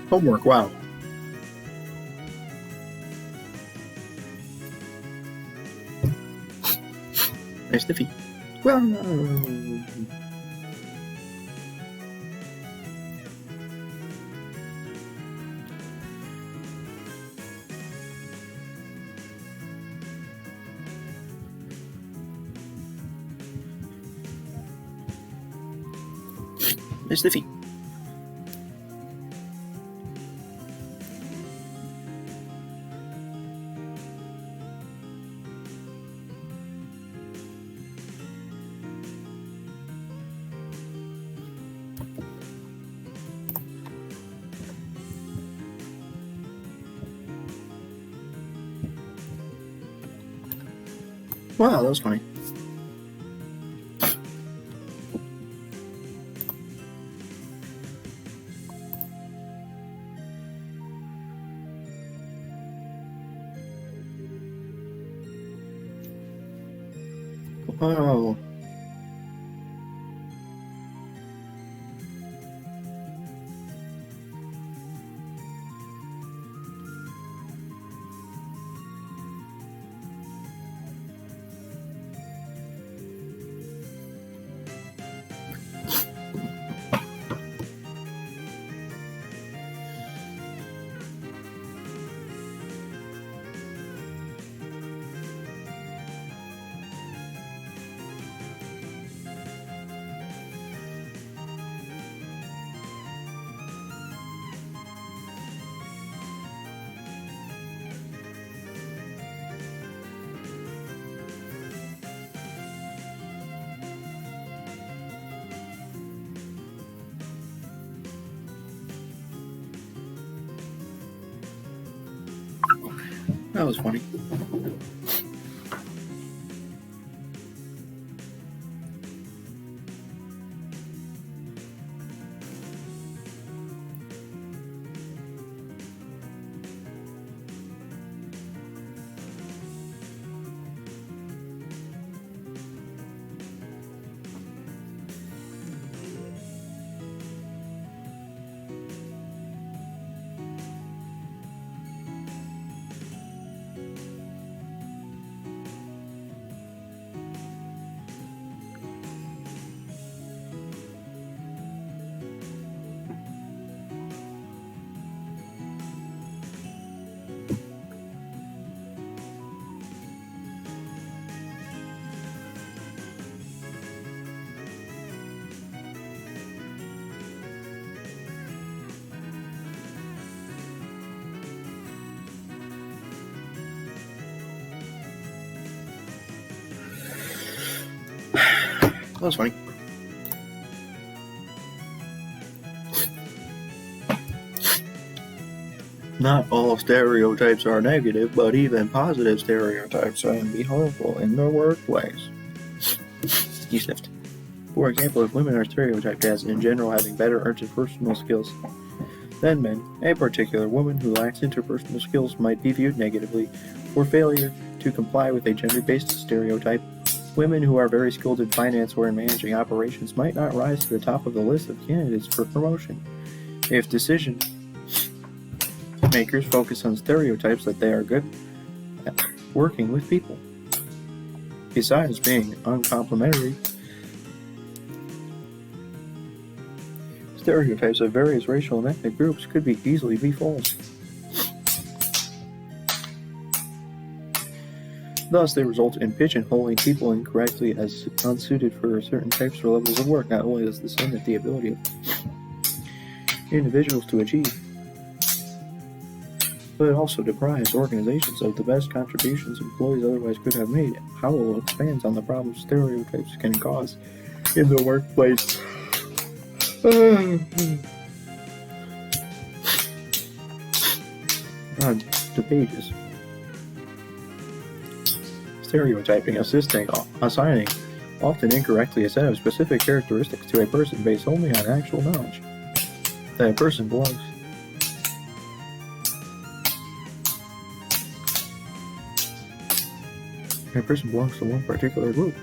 Homework, wow. Nice Sniffy. Well, nice Sniffy. Wow, that was funny. Wow. That was funny. That was funny. Not all stereotypes are negative, but even positive stereotypes can be harmful in the workplace. He sniffed. For example, if women are stereotyped as, in general, having better interpersonal skills than men, a particular woman who lacks interpersonal skills might be viewed negatively for failure to comply with a gender-based stereotype. Women who are very skilled in finance or in managing operations might not rise to the top of the list of candidates for promotion. If decision makers focus on stereotypes that they are good at working with people. Besides being uncomplimentary, stereotypes of various racial and ethnic groups could easily be false. Thus, they result in pigeonholing people incorrectly as unsuited for certain types or levels of work. Not only does this limit the ability of individuals to achieve, but it also deprives organizations of the best contributions employees otherwise could have made. Howell expands on the problems stereotypes can cause in the workplace. On the pages. Stereotyping, assigning, often incorrectly, a set of specific characteristics to a person based only on actual knowledge that a person belongs. A person belongs to one particular group.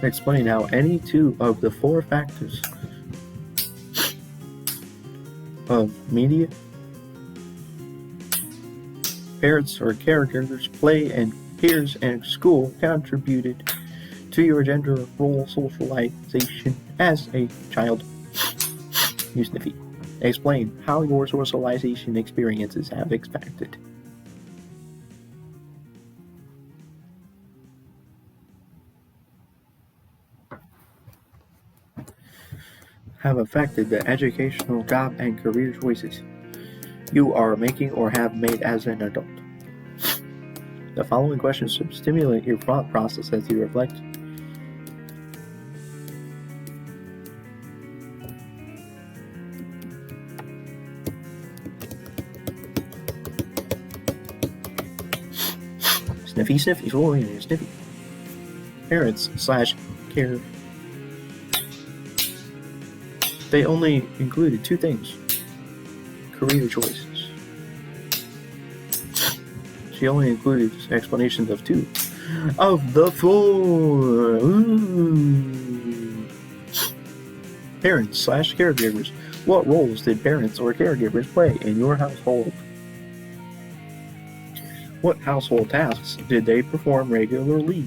Explain how any two of the four factors of media, parents or caregivers, play, and peers and school contributed to your gender role socialization as a child. You Sniffy. Explain how your socialization experiences have expanded. Have affected the educational, job, and career choices you are making or have made as an adult. The following questions should stimulate your thought process as you reflect. Sniffy, sniffy, sniffy. Parents / care. They only included two things. Career choices. She only included explanations of two of the four. Ooh. Parents / caregivers. What roles did parents or caregivers play in your household? What household tasks did they perform regularly?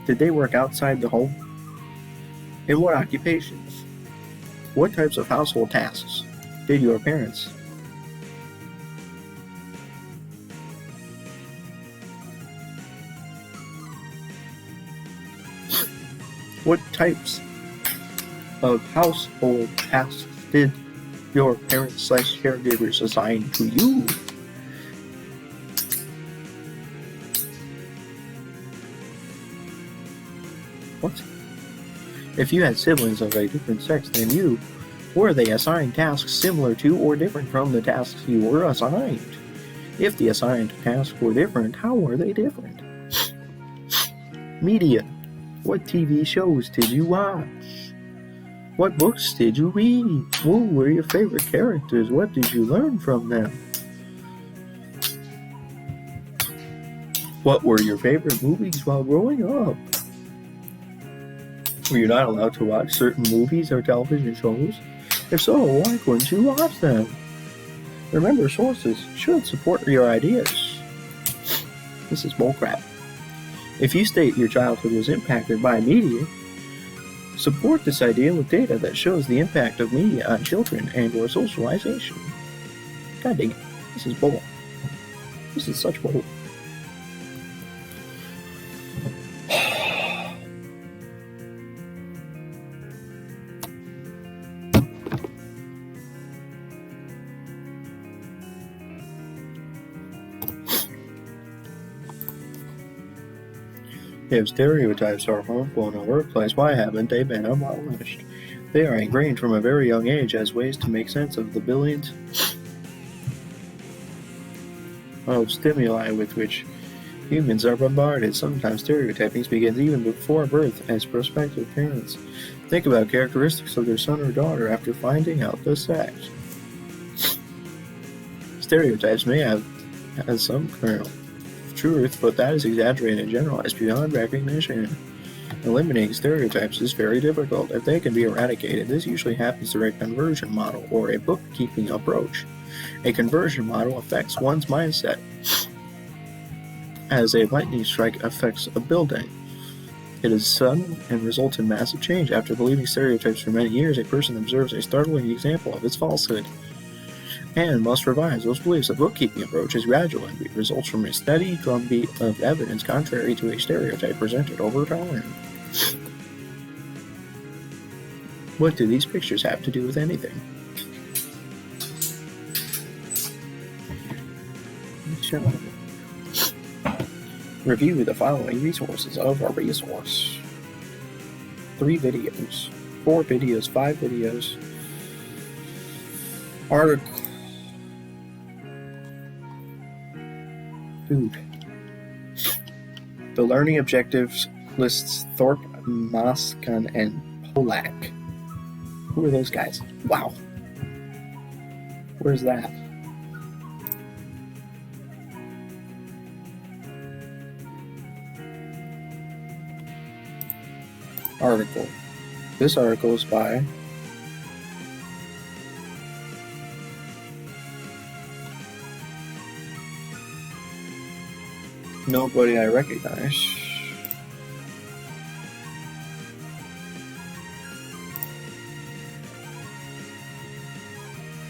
Did they work outside the home? In what occupations? What types of household tasks did your parents? What types of household tasks did your parents / caregivers assign to you? What? If you had siblings of a different sex than you, were they assigned tasks similar to or different from the tasks you were assigned? If the assigned tasks were different, how were they different? Media. What TV shows did you watch? What books did you read? Who were your favorite characters? What did you learn from them? What were your favorite movies while growing up? Were you not allowed to watch certain movies or television shows? If so, why couldn't you watch them? Remember, sources should support your ideas. This is bullcrap. If you state your childhood was impacted by media, support this idea with data that shows the impact of media on children and or socialization. God dang it. This is bull. This is such bull. If stereotypes are harmful in a workplace, why haven't they been abolished? They are ingrained from a very young age as ways to make sense of the billions of stimuli with which humans are bombarded. Sometimes stereotyping begins even before birth as prospective parents think about characteristics of their son or daughter after finding out the sex. Stereotypes may have some kernel of truth, but that is exaggerated and generalized beyond recognition. Eliminating stereotypes is very difficult. If they can be eradicated, this usually happens through a conversion model or a bookkeeping approach. A conversion model affects one's mindset as a lightning strike affects a building. It is sudden and results in massive change. After believing stereotypes for many years, a person observes a startling example of its falsehood and must revise those beliefs. A bookkeeping approach is gradual and results from a steady drumbeat of evidence contrary to a stereotype presented over time. What do these pictures have to do with anything? Shut up. Review the following resources of a resource. 3 videos, 4 videos, 5 videos, article. Dude. The learning objectives lists Thorpe, Moscon, and Polak. Who are those guys? Wow. Where's that? article. This article is by nobody I recognize.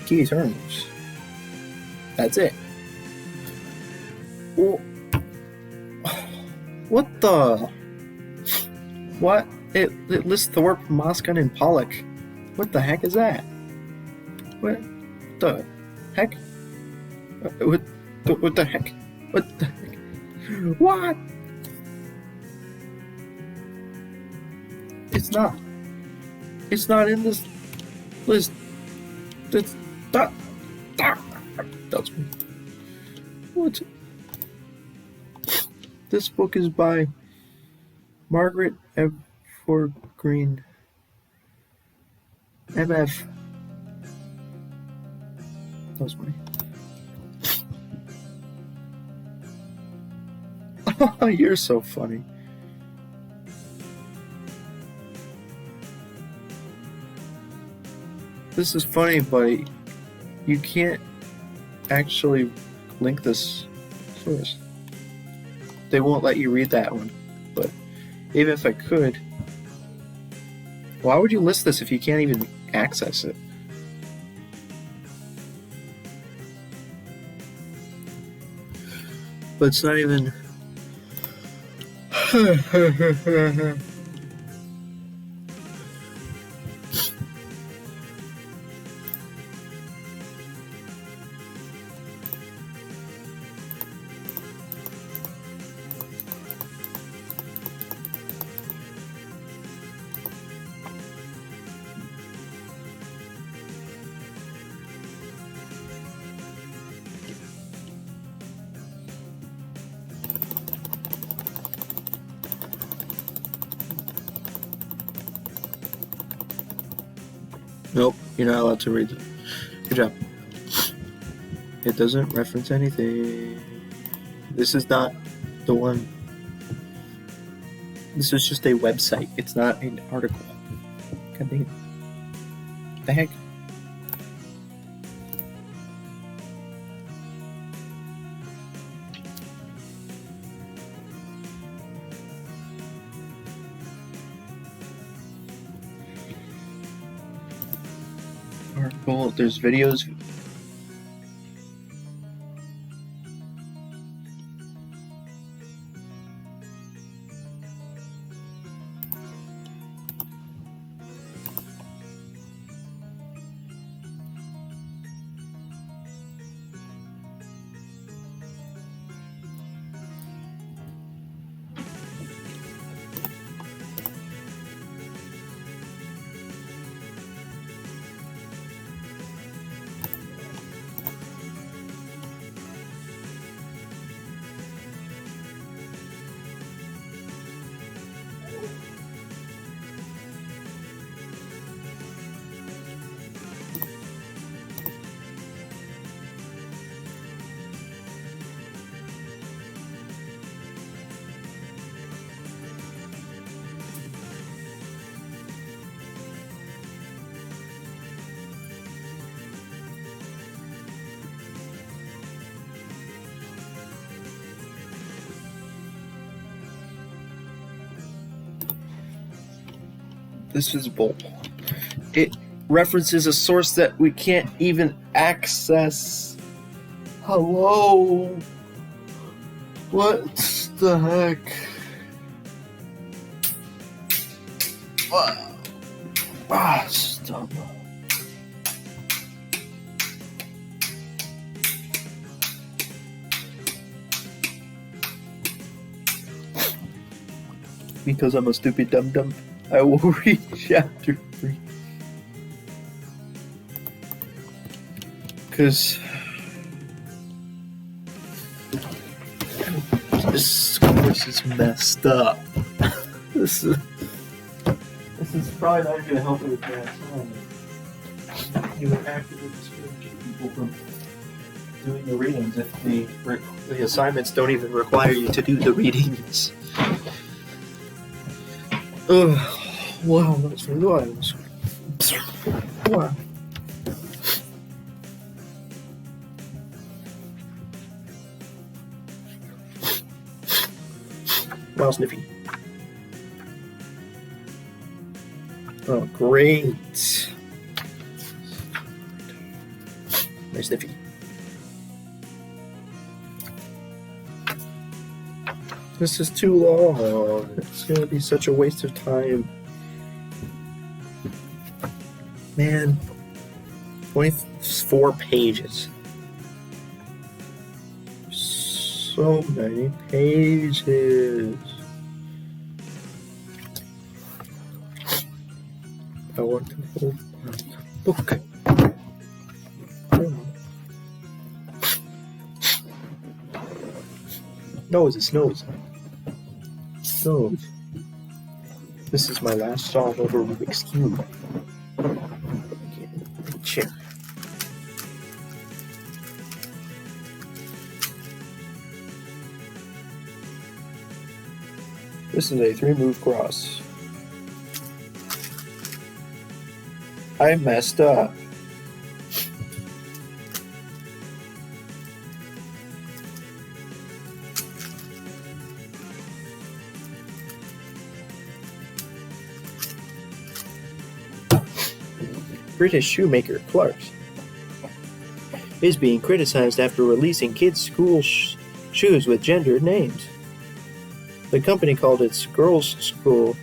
Key terms. That's it. Well, what the? What? It lists the work from Moscon and Pollock. What the heck is that? What the heck? What the heck? What the heck? What? It's not. It's not in this list. That's me. What? This book is by Margaret Evergreen. MF. That was funny. You're so funny. This is funny, but you can't actually link this source. They won't let you read that one. But even if I could, why would you list this if you can't even access it? But it's not even... Nope, you're not allowed to read it. Good job. It doesn't reference anything. This is not the one. This is just a website. It's not an article. God dang it. What the heck? Article. There's videos. This is bull. It references a source that we can't even access. Hello? What the heck? Stop. Because I'm a stupid dum-dum, I will read chapter 3. Because this course is messed up. This is probably not going to help with the assignment. You would actively discourage people from doing the readings if the assignments don't even require you to do the readings. Ugh. Wow, that's nice. Wow. Wow, Sniffy. Oh, great. Nice Sniffy. This is too long. It's gonna be such a waste of time. Man, 24 pages. So many pages. I want to hold my book. Nose, it snows. Snows. This is my last solve over Rubik's Cube. Chair. This is a 3-move cross. I messed up. British shoemaker Clarks is being criticized after releasing kids' school shoes with gendered names. The company called its girls' school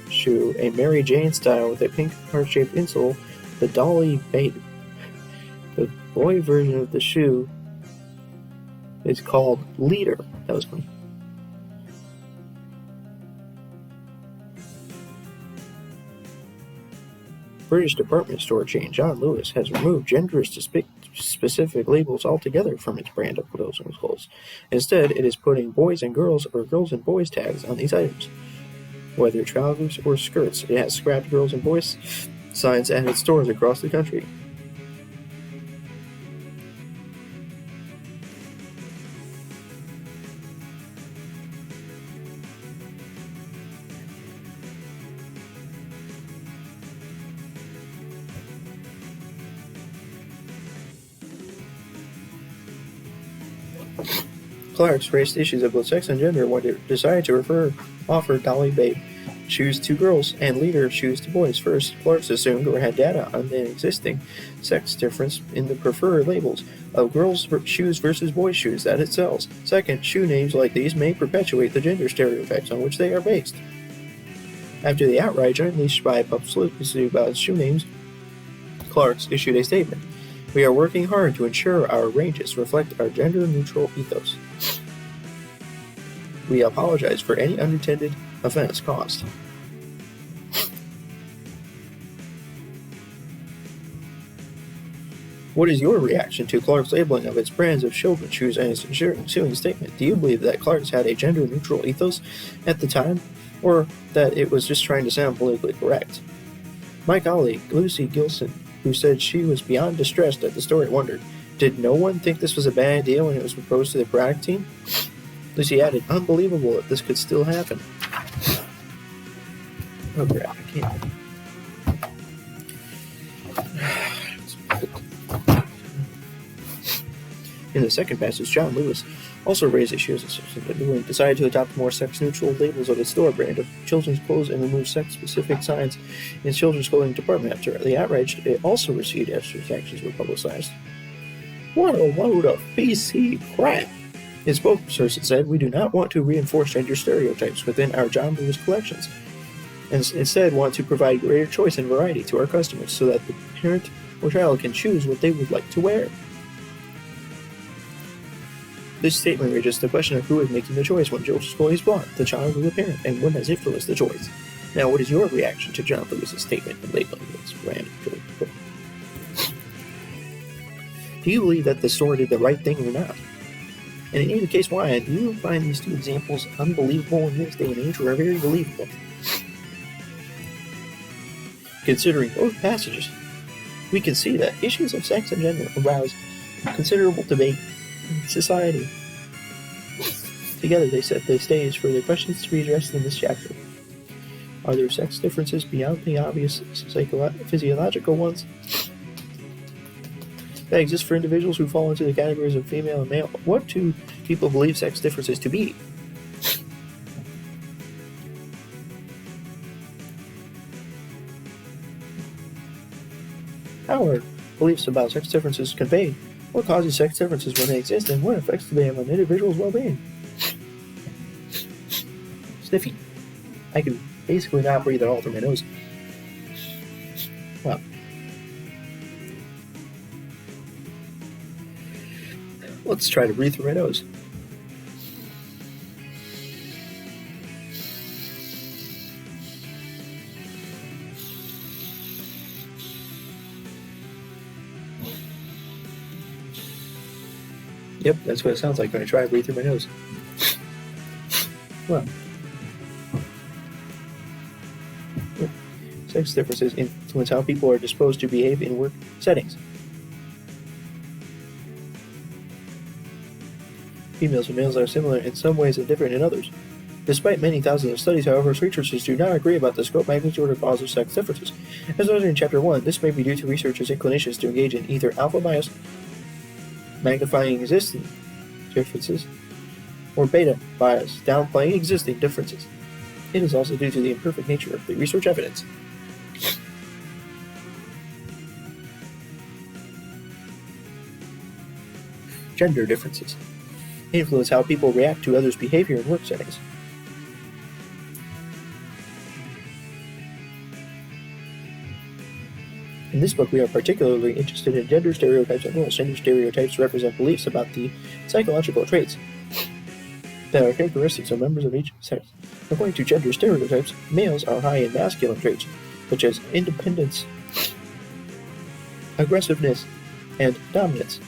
shoe a Mary Jane style with a pink heart-shaped insole, the Dolly Babe. The boy version of the shoe is called Leader. That was funny. British department store chain John Lewis has removed gender-specific labels altogether from its brand of clothes and clothes. Instead, it is putting boys and girls or girls and boys tags on these items. Whether trousers or skirts, it has scrapped girls and boys signs at its stores across the country. Clarks raised issues of both sex and gender when it decided to offer Dolly Babe shoes to girls and Leader shoes to boys. First, Clarks assumed or had data on the existing sex difference in the preferred labels of girls' shoes versus boys' shoes that it sells. Second, shoe names like these may perpetuate the gender stereotypes on which they are based. After the outrage unleashed by publicity about shoe names, Clarks issued a statement. We are working hard to ensure our ranges reflect our gender-neutral ethos. We apologize for any unintended offense caused. What is your reaction to Clark's labeling of its brands of children's shoes and its ensuing statement? Do you believe that Clark's had a gender-neutral ethos at the time, or that it was just trying to sound politically correct? My colleague, Lucy Gilson, who said she was beyond distressed at the story, wondered, did no one think this was a bad idea when it was proposed to the product team? Lucy added, unbelievable that this could still happen. Oh crap, I can't. In the second passage, John Lewis also raised issues when it decided to adopt more sex-neutral labels of its store brand of children's clothes and remove sex-specific signs in its children's clothing department. After the outrage, it also received after its actions were publicized. What a load of PC crap! Its spokesperson said, we do not want to reinforce gender stereotypes within our John Lewis collections, and instead want to provide greater choice and variety to our customers so that the parent or child can choose what they would like to wear. This statement raises the question of who is making the choice when Joe's toy is bought, the child or the parent, and when has influenced the choice. Now, what is your reaction to John Lewis's statement and labeling its brand? Do you believe that the store did the right thing or not? And in either case, why? Do you find these two examples unbelievable in this day and age, or very believable? Considering both passages, we can see that issues of sex and gender arouse considerable debate in society. Together, they set the stage for the questions to be addressed in this chapter. Are there sex differences beyond the obvious physiological ones that exist for individuals who fall into the categories of female and male? What do people believe sex differences to be? How are beliefs about sex differences conveyed? What causes sex differences when they exist, and what effects do they have on an individual's well-being? Sniffy. I can basically not breathe at all through my nose. Well, let's try to breathe through my nose. Yep, that's what it sounds like when I try to breathe through my nose. Well, sex differences influence how people are disposed to behave in work settings. Females and males are similar in some ways and different in others. Despite many thousands of studies, however, researchers do not agree about the scope, magnitude, or cause of sex differences. As noted in Chapter 1, this may be due to researchers' inclinations to engage in either alpha bias, magnifying existing differences, or beta bias, downplaying existing differences. It is also due to the imperfect nature of the research evidence. Gender differences influence how people react to others' behavior in work settings. In this book, we are particularly interested in gender stereotypes and roles. Gender stereotypes represent beliefs about the psychological traits that are characteristics of members of each sex. According to gender stereotypes, males are high in masculine traits, such as independence, aggressiveness, and dominance,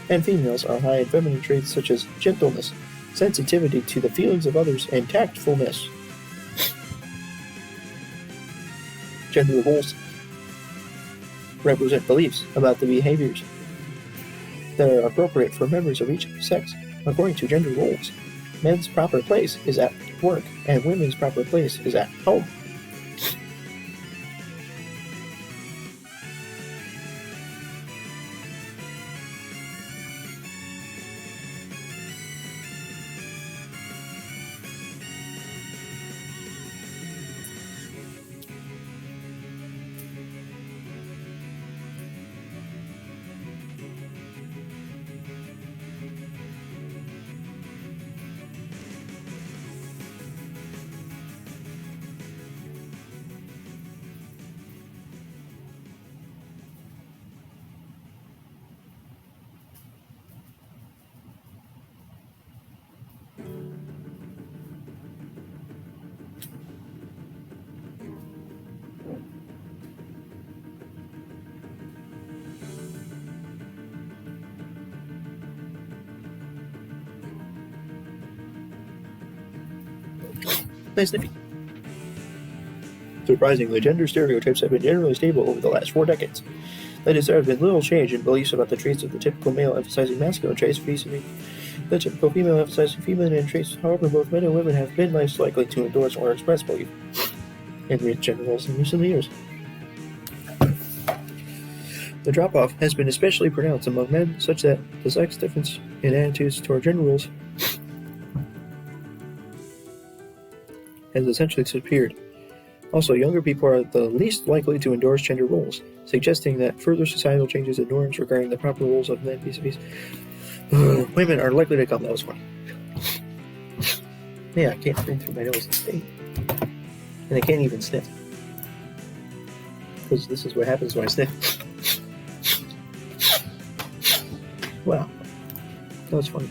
and females are high in feminine traits such as gentleness, sensitivity to the feelings of others, and tactfulness. Gender roles represent beliefs about the behaviors that are appropriate for members of each sex. According to gender roles, men's proper place is at work, and women's proper place is at home. Nice sniffy. Surprisingly, gender stereotypes have been generally stable over the last 4 decades. That is, there has been little change in beliefs about the traits of the typical male emphasizing masculine traits vis-a-vis the typical female emphasizing feminine traits. However, both men and women have been less likely to endorse or express belief in gender roles in recent years. The drop-off has been especially pronounced among men, such that the sex difference in attitudes toward gender roles has essentially disappeared. Also, younger people are the least likely to endorse gender roles, suggesting that further societal changes in norms regarding the proper roles of men vis-a-vis women are likely to come. That was funny. Yeah, I can't breathe through my nose and stay. And I can't even sniff. Because this is what happens when I sniff. Wow. That was funny.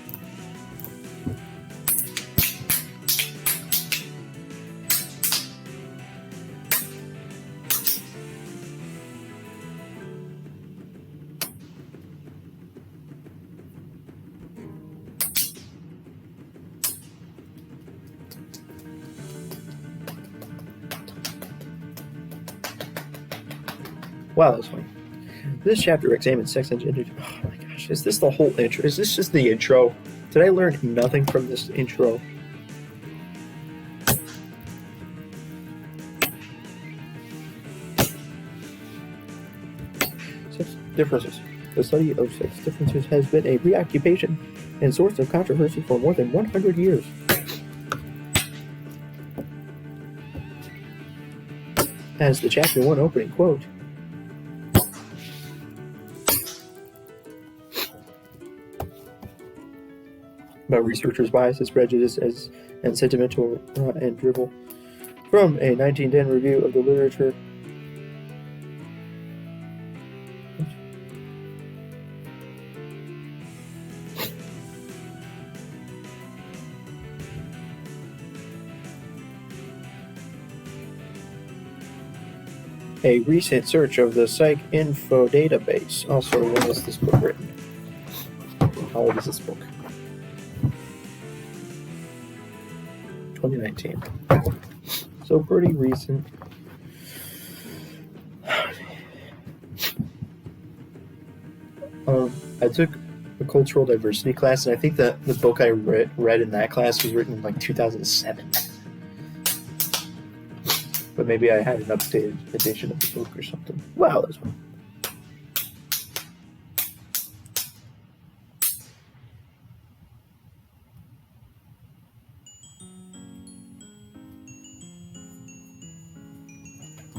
Wow, that was funny. This chapter examines sex and gender. Oh my gosh, is this the whole intro? Is this just the intro? Did I learn nothing from this intro? sex differences. The study of sex differences has been a preoccupation and source of controversy for more than 100 years. As the Chapter 1 opening quote, about researchers' biases, prejudice, and sentimental and drivel, from a 1910 review of the literature. A recent search of the PsycInfo database. Also, when was this book written? How old is this book? 2019. So pretty recent. I took a cultural diversity class, and I think that the book I read in that class was written in like 2007. But maybe I had an updated edition of the book or something. Wow, that's fun.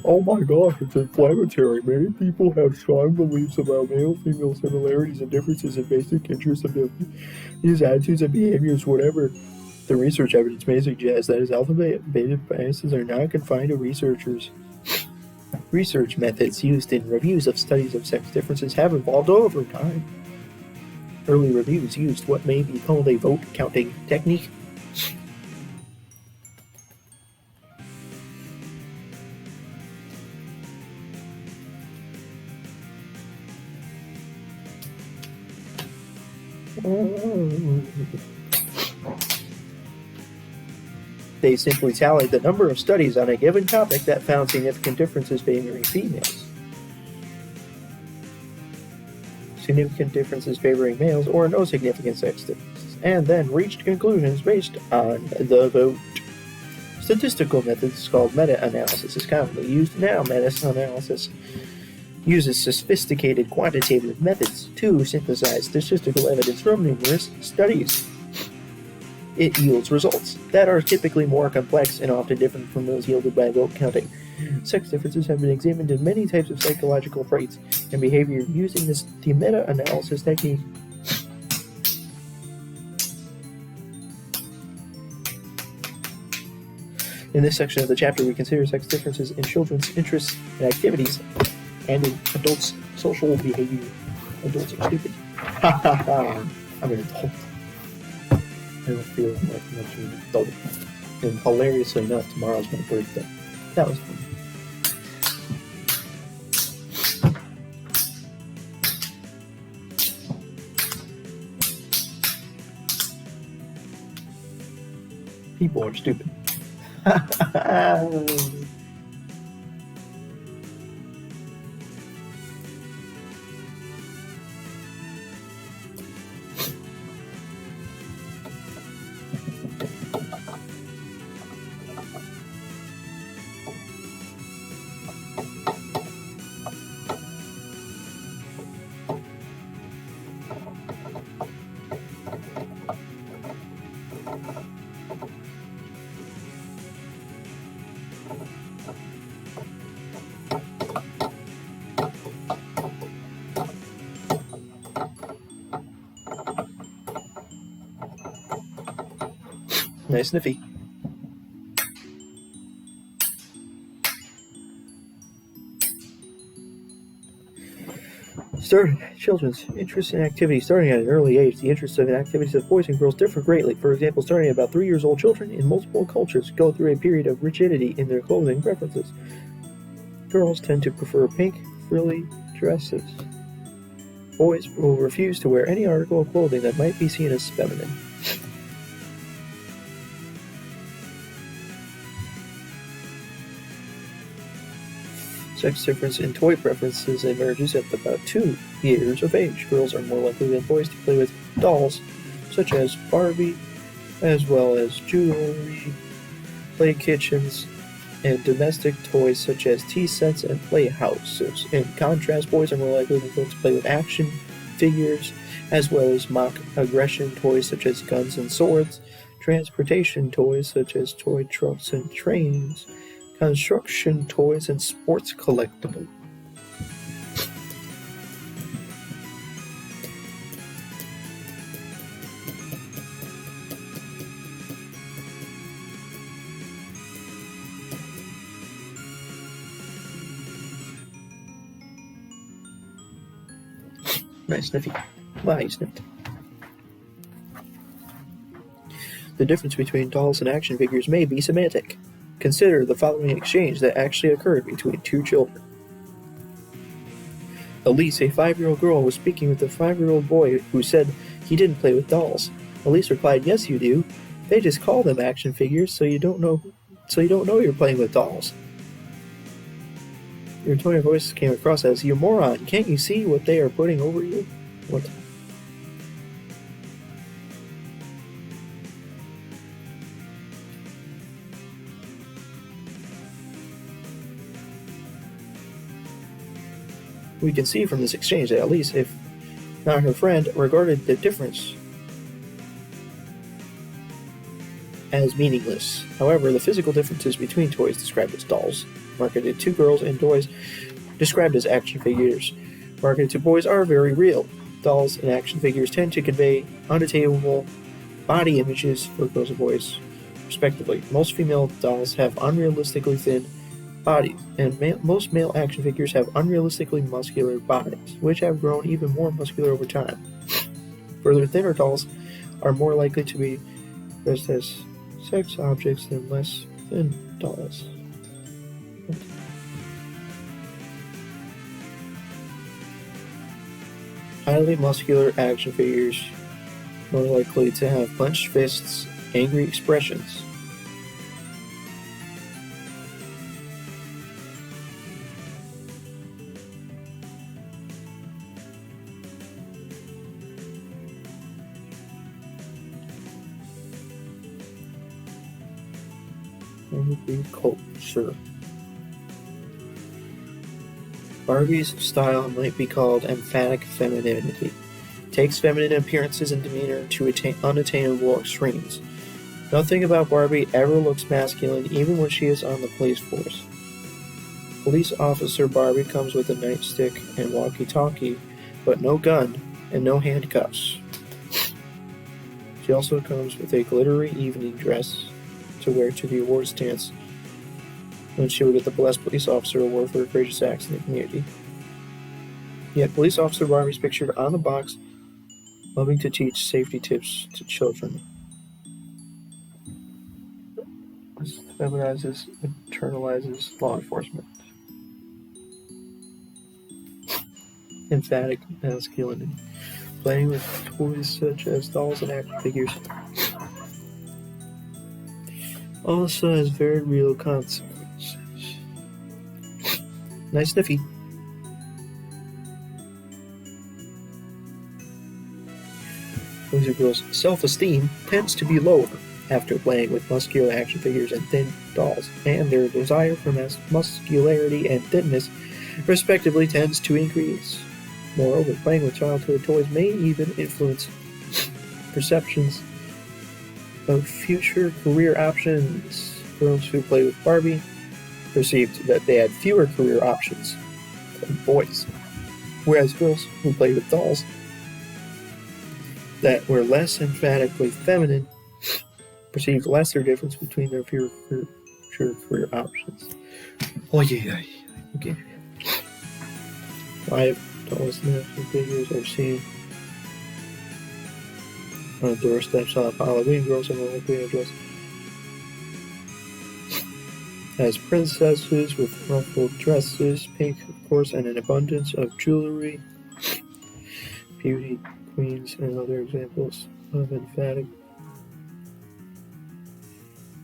Oh my gosh, it's inflammatory. Many people have strong beliefs about male-female similarities and differences in basic interests, abilities, attitudes, and behaviors. Whatever the research evidence may suggest, that is, alpha-beta biases are not confined to researchers. Research methods used in reviews of studies of sex differences have evolved over time. Early reviews used what may be called a vote-counting technique. They simply tallied the number of studies on a given topic that found significant differences favoring females, significant differences favoring males, or no significant sex differences, and then reached conclusions based on the vote. Statistical methods called meta-analysis is commonly used now. Meta-analysis uses sophisticated quantitative methods to synthesize statistical evidence from numerous studies. It yields results that are typically more complex and often different from those yielded by vote counting. Sex differences have been examined in many types of psychological traits and behavior using the meta-analysis technique. In this section of the chapter, we consider sex differences in children's interests and activities and in adults' social behavior. Adults are stupid. Ha ha ha! I'm an adult. I don't feel like much of an adult. And hilariously enough, tomorrow's my birthday. That was fun. People are stupid. Nice sniffy. Children's interests in activities starting at an early age. The interests and activities of boys and girls differ greatly. For example, starting at about 3 years old, children in multiple cultures go through a period of rigidity in their clothing preferences. Girls tend to prefer pink, frilly dresses. Boys will refuse to wear any article of clothing that might be seen as feminine. Sex difference in toy preferences emerges at about 2 years of age. Girls are more likely than boys to play with dolls, such as Barbie, as well as jewelry, play kitchens, and domestic toys such as tea sets and playhouses. In contrast, boys are more likely to play with action figures, as well as mock aggression toys such as guns and swords, transportation toys such as toy trucks and trains, construction toys, and sports collectibles. Nice, Sniffy. Why you sniffed? The difference between dolls and action figures may be semantic. Consider the following exchange that actually occurred between two children. Elise, a 5-year-old girl, was speaking with a 5-year-old boy who said he didn't play with dolls. Elise replied, "Yes, you do. They just call them action figures, so you don't know you're playing with dolls." Your tone of voice came across as, "You moron, can't you see what they are putting over you?" What? We can see from this exchange that Elise, if not her friend, regarded the difference as meaningless. However, the physical differences between toys described as dolls, marketed to girls, and toys described as action figures, marketed to boys, are very real. Dolls and action figures tend to convey unattainable body images for girls and boys, respectively. Most female dolls have unrealistically thin bodies, and most male action figures have unrealistically muscular bodies, which have grown even more muscular over time. Further, thinner dolls are more likely to be dressed as sex objects than less thin dolls. Highly muscular action figures more likely to have clenched fists, angry expressions. Angry culture. Barbie's style might be called emphatic femininity. Takes feminine appearances and demeanor to attain unattainable extremes. Nothing about Barbie ever looks masculine, even when she is on the police force. Police officer Barbie comes with a nightstick and walkie-talkie, but no gun and no handcuffs. She also comes with a glittery evening dress to wear to the awards dance, when she will get the Best Police Officer Award for her courageous acts in the community. Yet Police Officer Barbie is pictured on the box, loving to teach safety tips to children. This feminizes, internalizes law enforcement. Emphatic masculinity. Playing with toys such as dolls and action figures also has very real consequences. Nice Sniffy. Boys and girls' self-esteem tends to be lower after playing with muscular action figures and thin dolls, and their desire for muscularity and thinness, respectively, tends to increase. Moreover, playing with childhood toys may even influence perceptions of future career options. Girls who play with Barbie perceived that they had fewer career options than boys, whereas girls who played with dolls that were less emphatically feminine perceived lesser difference between their fewer career options. Oh yeah, okay. 5 dolls and action figures are seen on doorsteps on Halloween. Girls are more likely to dress as princesses with ruffled dresses, pink, of course, and an abundance of jewelry. Beauty queens and other examples of emphatic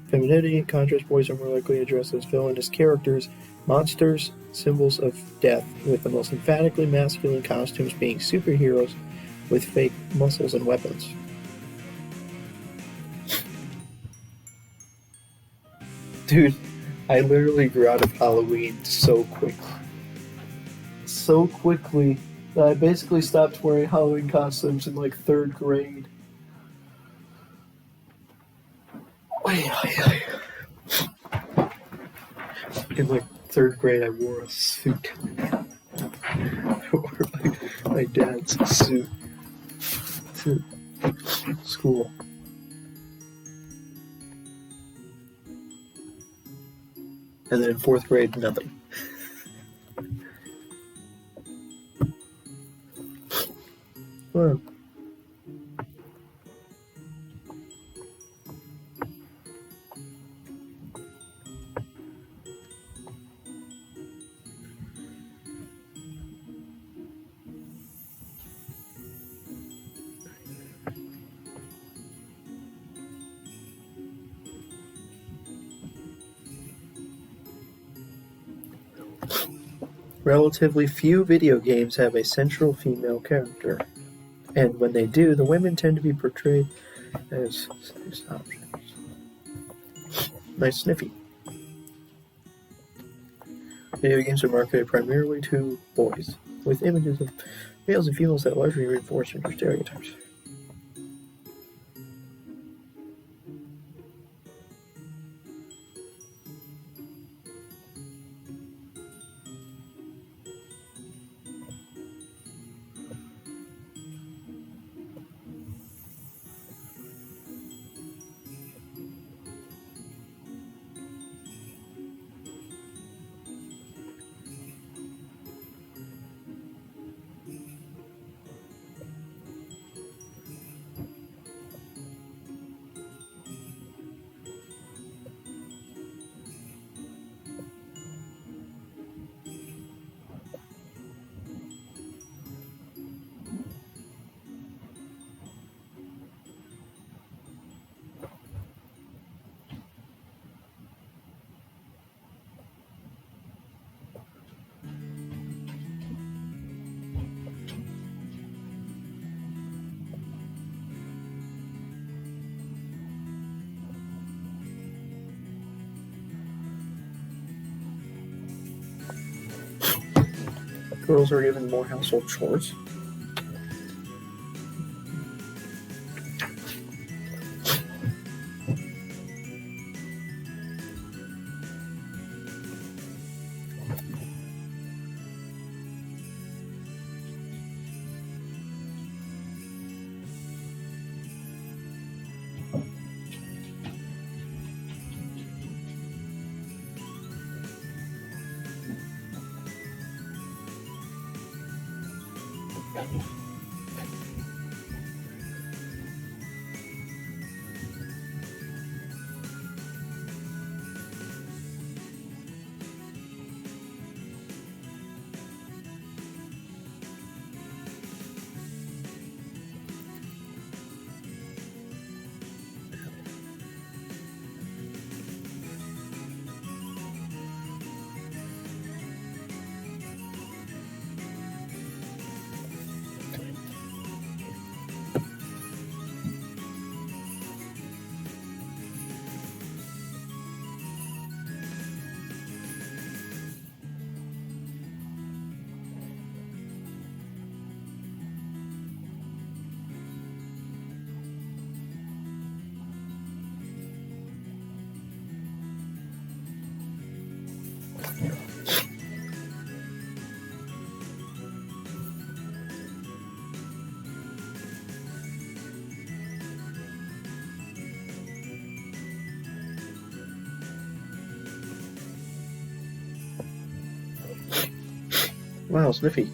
femininity. In contrast, boys are more likely to dress as villainous characters, monsters, symbols of death, with the most emphatically masculine costumes being superheroes with fake muscles and weapons. Dude, I literally grew out of Halloween so quickly. So quickly that I basically stopped wearing Halloween costumes in like third grade. In like third grade, I wore a suit. I wore my dad's suit to school. And then in fourth grade, nothing. Well, relatively few video games have a central female character, and when they do, the women tend to be portrayed as sex objects. Nice sniffy. Video games are marketed primarily to boys, with images of males and females that largely reinforce gender stereotypes. Girls are given more household chores. Wow, sniffy.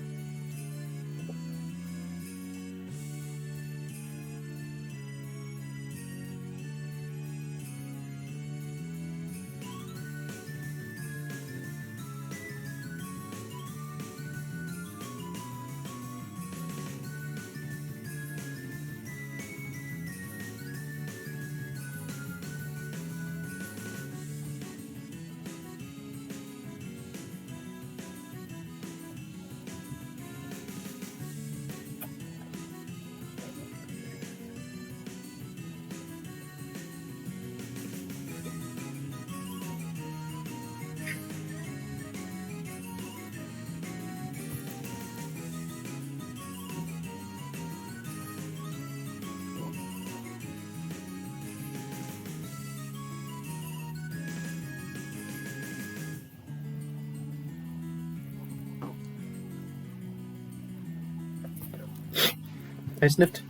I sniffed.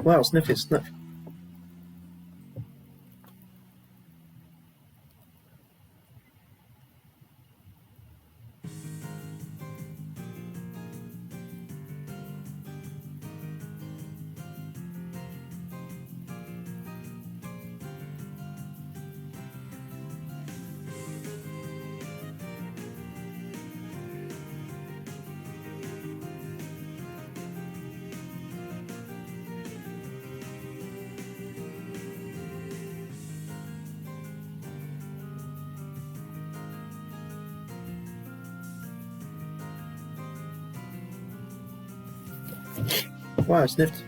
Wow, sniffy sniff. Wow, I sniffed.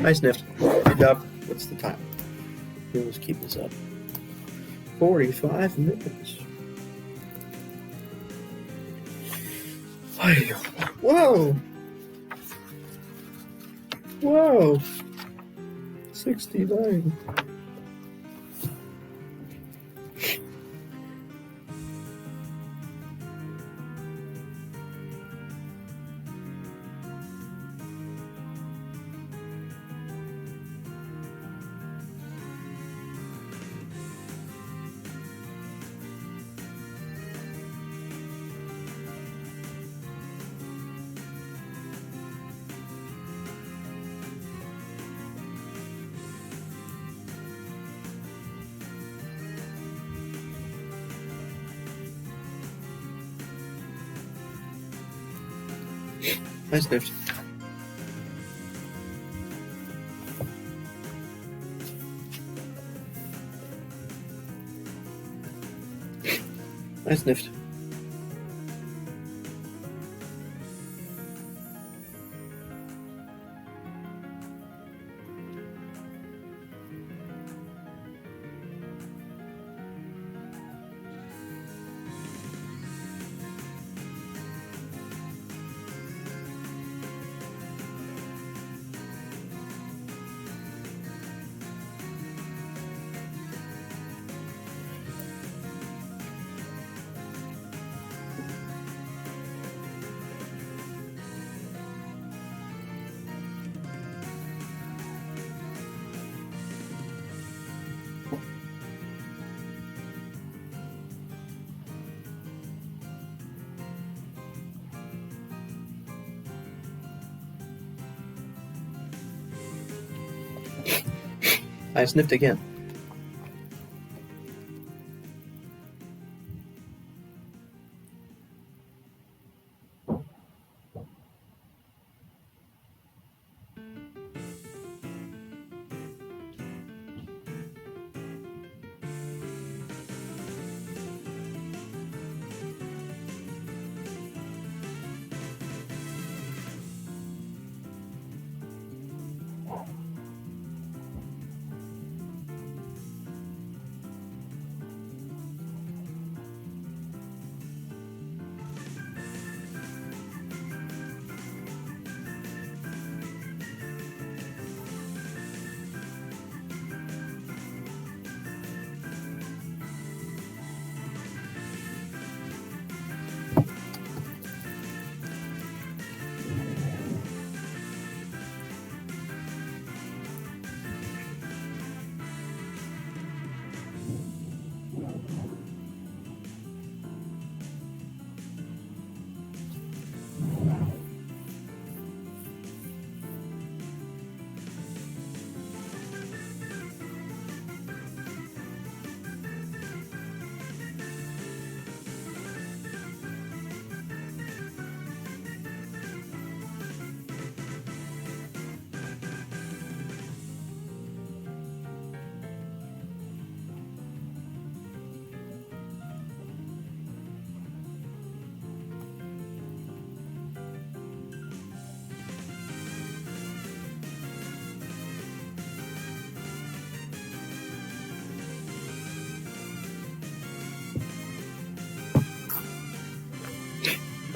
I sniffed. Good job. What's the time? Let's keep this up. 45 minutes. Whoa! Whoa! 69. I sniffed. I sniffed. I sniffed again.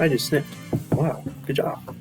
I just sniffed. Wow, good job.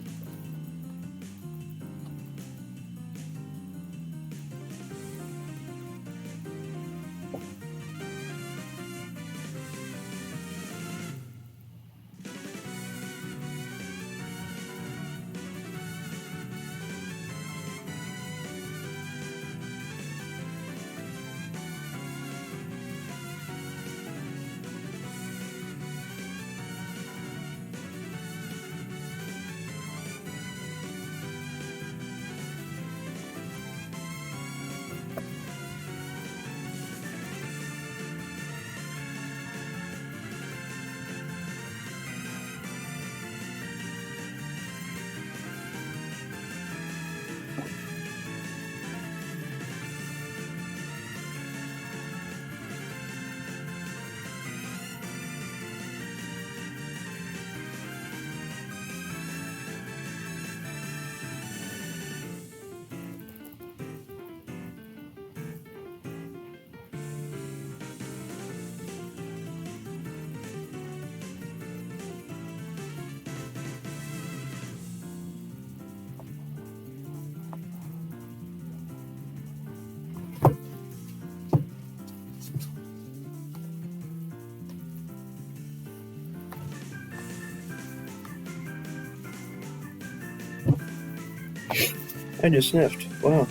I just sniffed. Wow.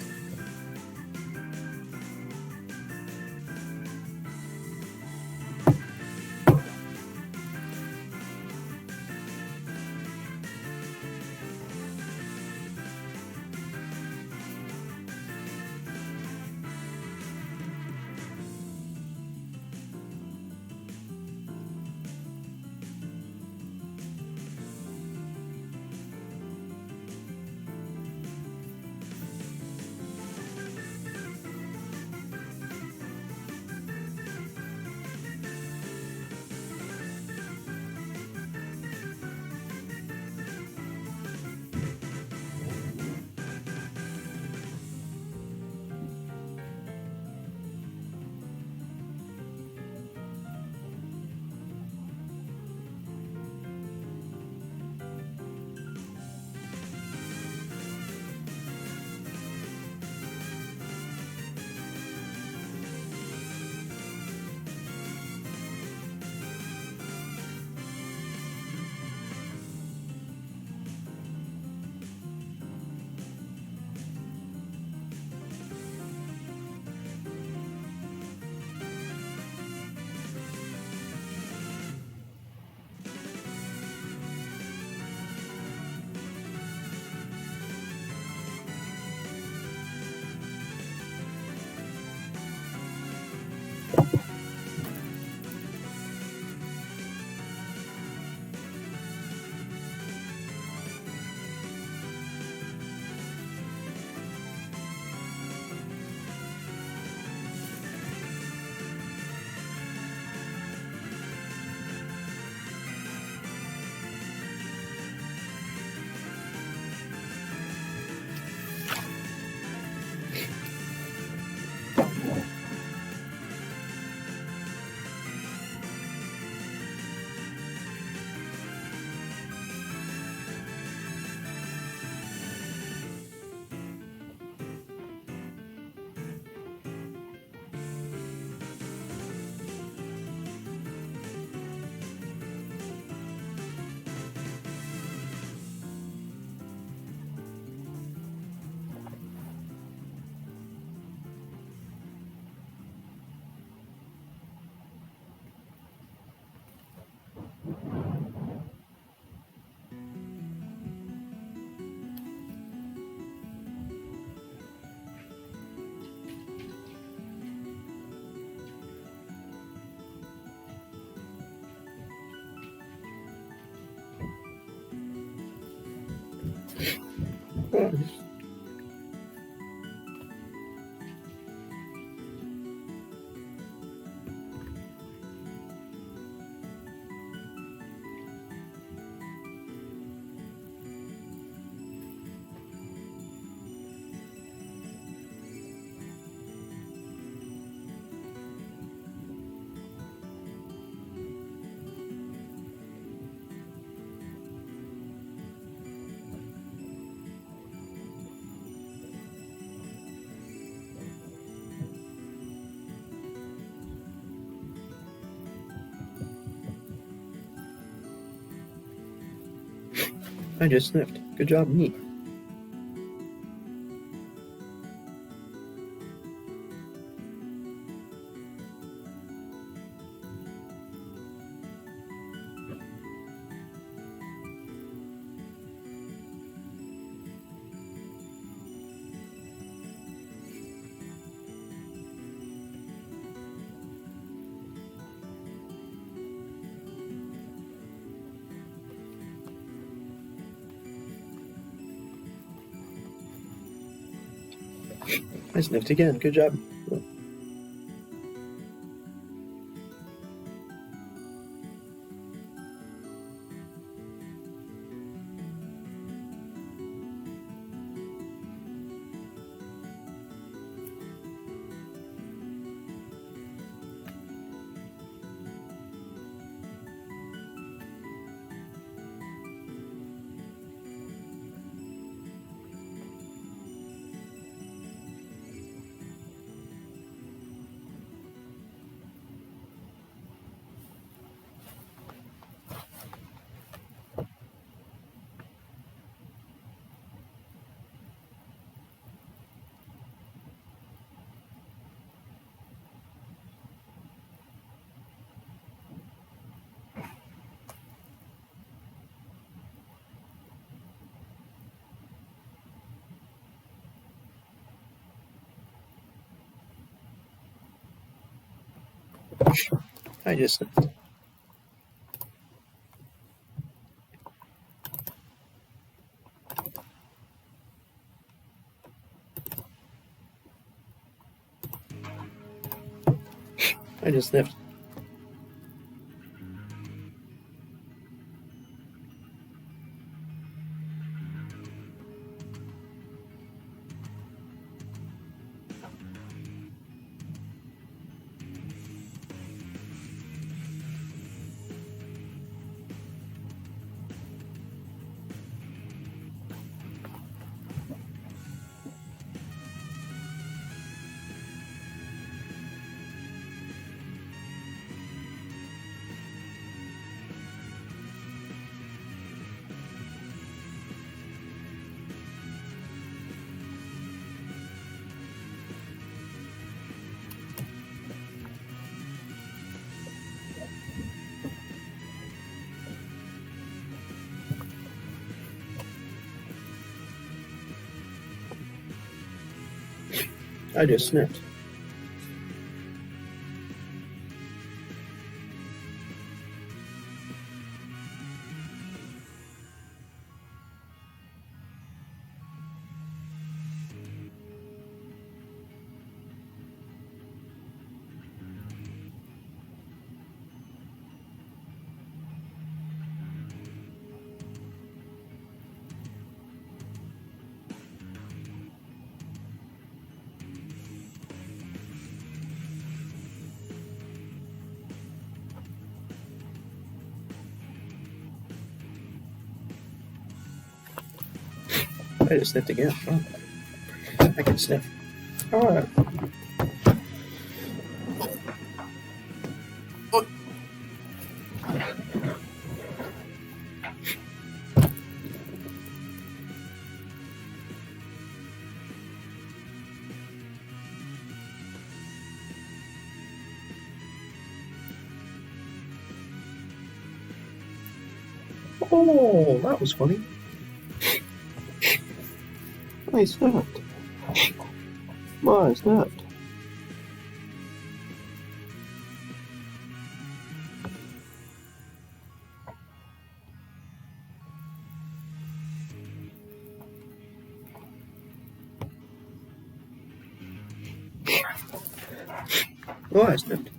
I just sniffed. Good job, me. I sniffed again. Good job. I just sniffed. I just sniffed. I just sniffed again. Oh. I can sniff. Alright. Oh, that was funny. I sniffed. I sniffed. Oh, I sniffed.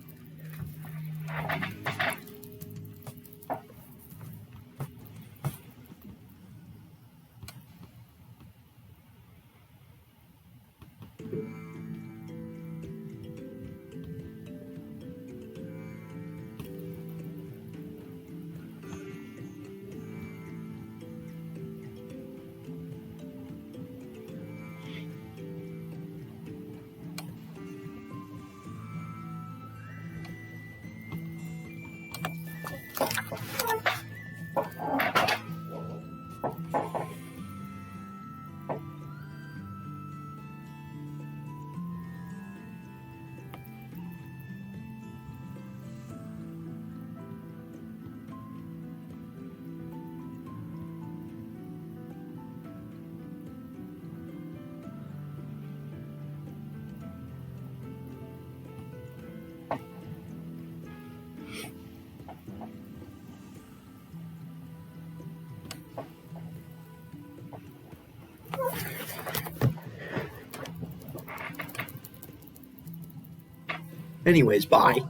Anyways, bye.